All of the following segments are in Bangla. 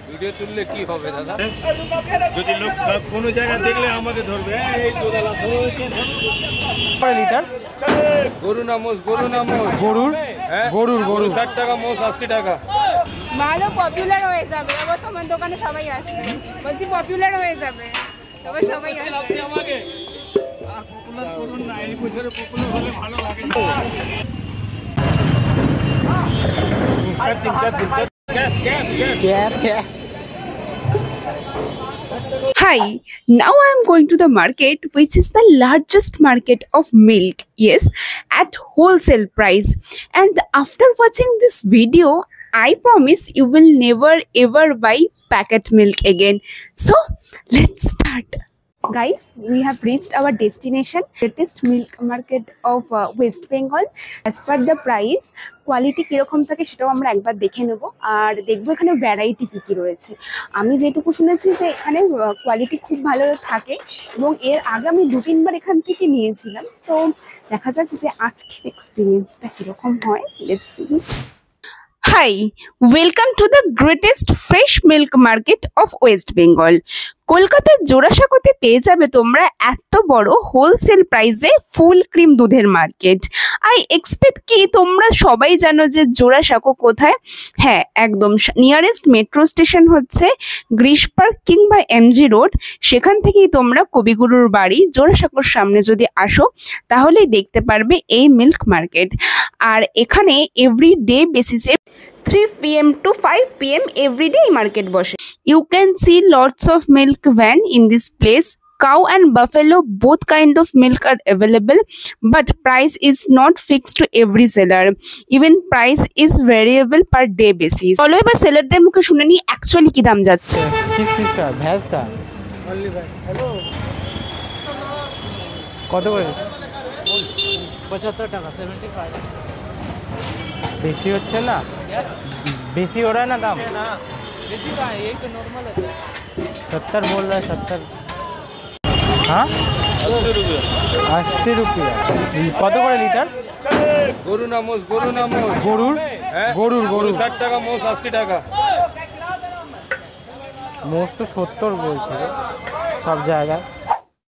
ভিডিও তুললে কি হবে দাদা? যদি লোক কোনো জায়গা দেখলে আমাকে ধরবে। এই দোদালা লিটার গরু না মোষ? গরু না মোষ? গরুর। হ্যাঁ গরুর। গরু 60 টাকা, মোষ 80 টাকা। ভালো পপুলার হয়ে যাবে। এবার তোমার দোকানে সবাই আসবে। বলছি পপুলার হয়ে যাবে, এবার সবাই আসবে। আপনি আমাকে পপুলার করুন না, এই বছরে পপুলার হলে ভালো লাগে। Hi, now I am going to the market, which is the largest market of milk, yes, at wholesale price. And after watching this video, I promise you will never ever buy packet milk again. So let's start. Guys, we have reached our destination, greatest milk market of West Bengal. As per the price, quality কিরকম থাকে সেটাও আমরা একবার দেখে নেব, আর দেখবো এখানে ভ্যারাইটি কী কী রয়েছে। আমি যেটুকু শুনেছি যে এখানে কোয়ালিটি খুব ভালো থাকে, এবং এর আগে আমি 2-3 বার এখান থেকে নিয়েছিলাম। তো দেখা যাক যে আজকের এক্সপিরিয়েন্সটা কীরকম হয়। Let's see. Hi, welcome to the greatest fresh milk market of West Bengal. কলকাতার জোড়াসাঁকোতে পেয়ে যাবে তোমরা এত বড় হোলসেল প্রাইসে ফুল ক্রিম দুধের মার্কেট। আই এক্সপেক্ট কি তোমরা সবাই জানো যে জোড়াসাঁকো কোথায়। হ্যাঁ, একদম নিয়ারেস্ট মেট্রো স্টেশন হচ্ছে গ্রিশ পার্ক কিংবা এমজি রোড। সেখান থেকেই তোমরা কবিগুরুর বাড়ি জোড়াসাঁকোর সামনে যদি আসো তাহলেই দেখতে পারবে এই মিল্ক মার্কেট। আর এখানে এভরিডে বেসিসে 3 PM to 5 PM everyday market বসে। You can see lots of milk van in this place. Cow and buffalo, both kind of milk are available, but price is not fixed to every seller. Even price is variable per day basis. চলো এবার সেলারদের মুখে শুনে নি অ্যাকচুয়ালি কি দাম যাচ্ছে। किस चीज का? भैंस का? ओनली भैंस। हेलो, কত করে? 75 টাকা। 75 বেশি হচ্ছে না? বেশি हो रहा है ना दाम? ना बेसी का है, यही तो नॉर्मल है। 70 बोल रहा है। 70। हाँ 80 रुपया। 80 रुपया। কত করে লিটার? গরু না মোষ? গরু না মোষ? গরুর। গরুর। গরু 60 টাকা, মোষ 80 টাকা। মোষ তো 70 বলছে সব জায়গায়।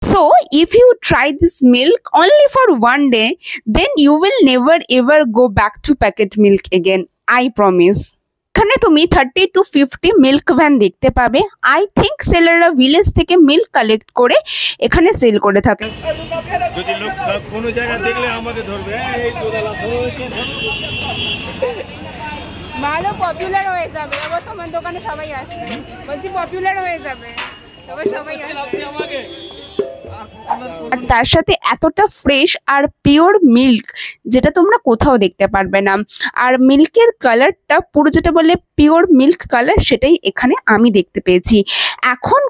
So if you try this milk only for one day, then you will never ever go back to packet milk again. I promise. এখানে তুমি 30 to 50 মিল্ক ভ্যান দেখতে পাবে। আই থিঙ্ক সেলাররা ভিলেজ থেকে মিল্ক কালেক্ট করে এখানে সেল করে থাকে। যদি লোক কোনো জায়গা দেখলে আমাকে ধরবে। এই দোদালা ভালো পপুলার হয়ে যাবে। এবার তোমার দোকানে সবাই আসবে। বলছি পপুলার হয়ে যাবে, এবার সবাই আসবে। আপনি আমাকে আর তার সাথে এতটা ফ্রেশ আর পিওর মিল্ক যেটা তোমরা কোথাও দেখতে পারবে না। আর মিল্কের কালারটা পুরো যেটা বলে পিওর মিল্ক কালার, সেটাই এখানে আমি দেখতে পেয়েছি। এখন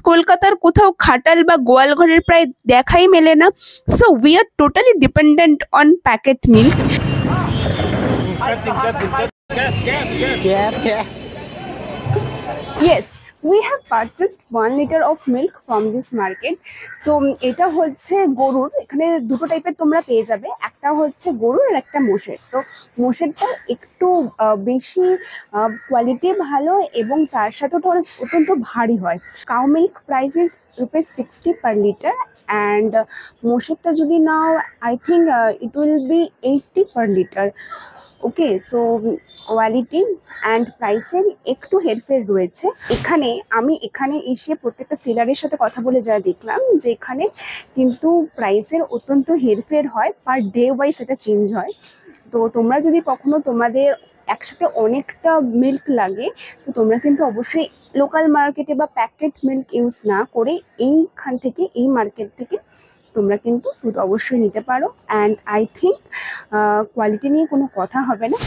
কলকাতার কোথাও খাটাল বা গোয়ালঘরের প্রায় দেখাই মেলে না। So we are totally dependent on packet milk. Yes, we have purchased 1 liter of milk from this market. তো এটা হচ্ছে গরুর। এখানে দুটো টাইপের তোমরা পেয়ে যাবে, একটা হচ্ছে গরুর আর একটা মোষের। তো মোষেরটা একটু বেশি কোয়ালিটি ভালো, এবং তার সাথে ওটা অনেক অত্যন্ত ভারী হয়। Cow milk price is ₹60 per liter, and মোষেরটা যদি নাও I think it will be 80 per liter. Okay, so quality and প্রাইসের একটু হেরফের রয়েছে। আমি এখানে এসে প্রত্যেকটা সেলারের সাথে কথা বলে যা দেখলাম যে এখানে কিন্তু প্রাইসের অত্যন্ত হেরফের হয়, পার ডে ওয়াইজ এটা চেঞ্জ হয়। তো তোমরা যদি কখনো তোমাদের একসাথে অনেকটা মিল্ক লাগে, তো তোমরা কিন্তু অবশ্যই লোকাল মার্কেটে বা প্যাকেট মিল্ক ইউজ না করে এইখান থেকে, এই মার্কেট থেকে তোমরা কিন্তু দুধ অবশ্যই নিতে পারো। অ্যান্ড আই থিঙ্ক কোয়ালিটি নিয়ে কোনো কথা হবে না।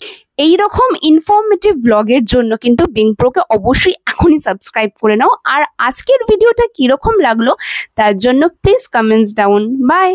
এই রকম ইনফরমেটিভ ব্লগের জন্য কিন্তু বিংপ্রোকে অবশ্যই এখনই সাবস্ক্রাইব করে নাও। আর আজকের ভিডিওটা কীরকম লাগলো তার জন্য প্লিজ কমেন্টস ডাউন। বাই।